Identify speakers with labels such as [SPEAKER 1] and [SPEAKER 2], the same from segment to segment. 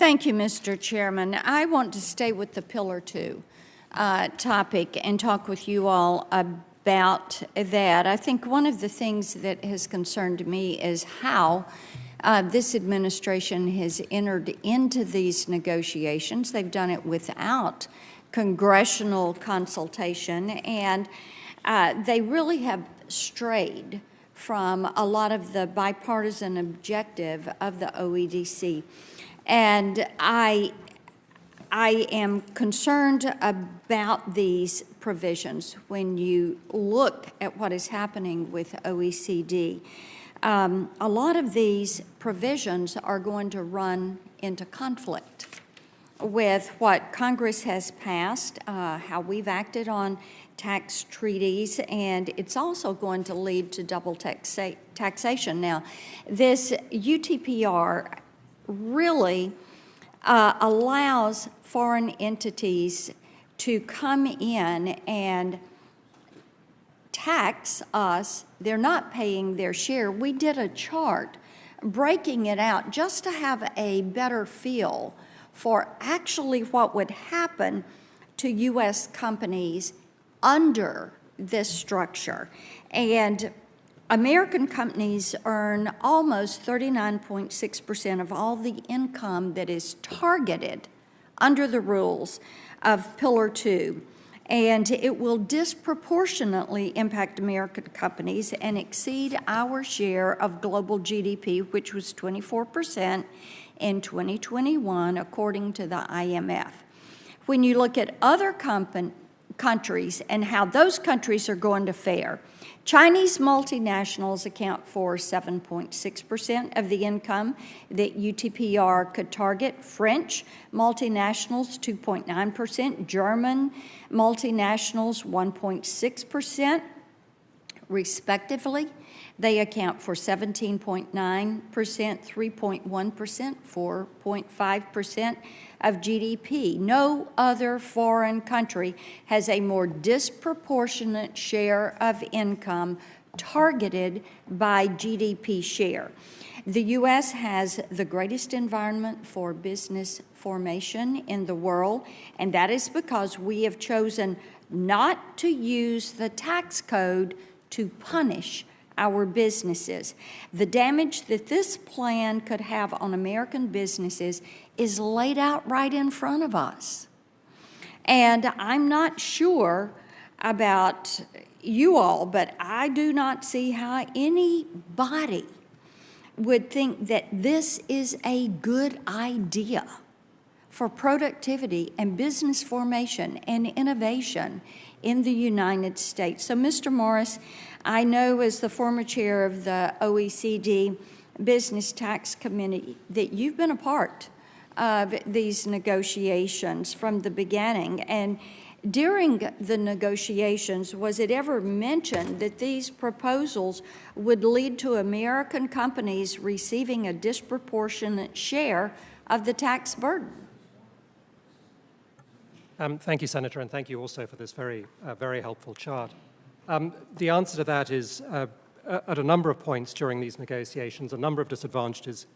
[SPEAKER 1] Thank you, Mr. Chairman. I want to stay with the Pillar 2 topic and talk with you all about that. I think one of the things that has concerned me is how this administration has entered into these negotiations. They've done it without congressional consultation, and they really have strayed from a lot of the bipartisan objective of the OEDC. And I am concerned about these provisions when you look at what is happening with OECD. A lot of these provisions are going to run into conflict with what Congress has passed, how we've acted on tax treaties, and it's also going to lead to double taxation. Now, this UTPR really allows foreign entities to come in and tax us. They're not paying their share. We did a chart breaking it out just to have a better feel for actually what would happen to U.S. companies under this structure. And American companies earn almost 39.6% of all the income that is targeted under the rules of Pillar 2. And it will disproportionately impact American companies and exceed our share of global GDP, which was 24% in 2021, according to the IMF. When you look at other countries and how those countries are going to fare, Chinese multinationals account for 7.6% of the income that UTPR could target. French multinationals, 2.9%. German multinationals, 1.6%, respectively. They account for 17.9%, 3.1%, 4.5% of GDP. No other foreign country has a more disproportionate share of income targeted by GDP share. The U.S. has the greatest environment for business formation in the world, and that is because we have chosen not to use the tax code to punish our businesses. The damage that this plan could have on American businesses is laid out right in front of us. And I'm not sure about you all, but I do not see how anybody would think that this is a good idea for productivity and business formation and innovation in the United States. So, Mr. Morris, I know as the former chair of the OECD Business Tax Committee that you've been a part of these negotiations from the beginning. And during the negotiations, was it ever mentioned that these proposals would lead to American companies receiving a disproportionate share of the tax burden?
[SPEAKER 2] Thank you, Senator, and thank you also for this very helpful chart. The answer to that is, at a number of points during these negotiations, a number of disadvantages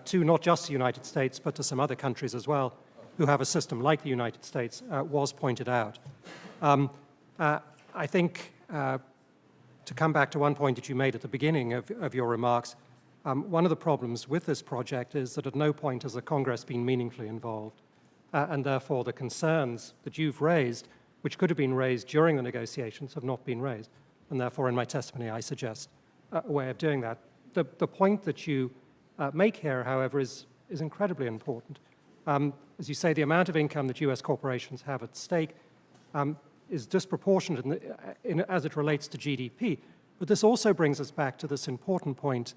[SPEAKER 2] to not just the United States, but to some other countries as well, who have a system like the United States, was pointed out. I think, to come back to one point that you made at the beginning of your remarks, one of the problems with this project is that at no point has the Congress been meaningfully involved. And therefore the concerns that you've raised, which could have been raised during the negotiations, have not been raised. And therefore in my testimony I suggest a way of doing that. The point that you make here, however, is incredibly important. As you say, the amount of income that US corporations have at stake is disproportionate as it relates to GDP. But this also brings us back to this important point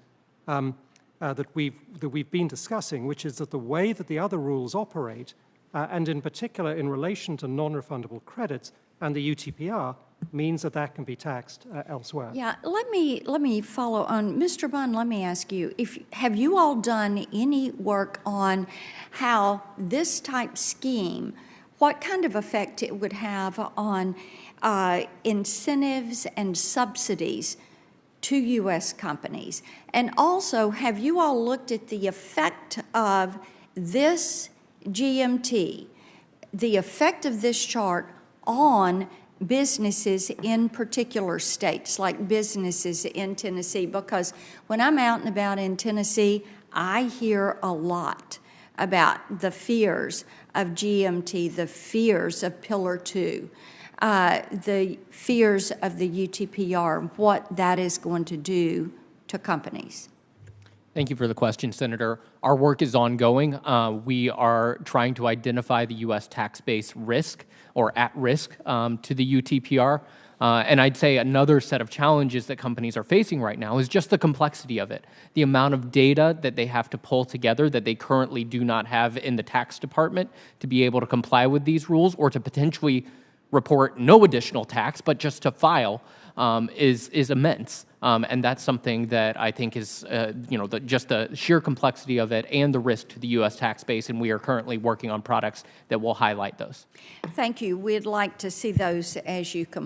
[SPEAKER 2] that we've been discussing, which is that the way that the other rules operate, and in particular in relation to non-refundable credits and the UTPR, means that that can be taxed elsewhere.
[SPEAKER 1] Yeah, let me follow on. Mr. Bunn, let me ask you, have you all done any work on how this type scheme, what kind of effect it would have on incentives and subsidies to U.S. companies? And also, have you all looked at the effect of this GMT, the effect of this chart on businesses in particular states, like businesses in Tennessee, because when I'm out and about in Tennessee, I hear a lot about the fears of GMT, the fears of Pillar 2, the fears of the UTPR, what that is going to do to companies.
[SPEAKER 3] Thank you for the question, Senator. Our work is ongoing. We are trying to identify the U.S. tax base risk or at risk to the UTPR. And I'd say another set of challenges that companies are facing right now is just the complexity of it. The amount of data that they have to pull together that they currently do not have in the tax department to be able to comply with these rules or to potentially report no additional tax, but just to file is immense. And that's something that I think is, just the sheer complexity of it and the risk to the U.S. tax base, and we are currently working on products that will highlight those.
[SPEAKER 1] Thank you. We'd like to see those as you complete.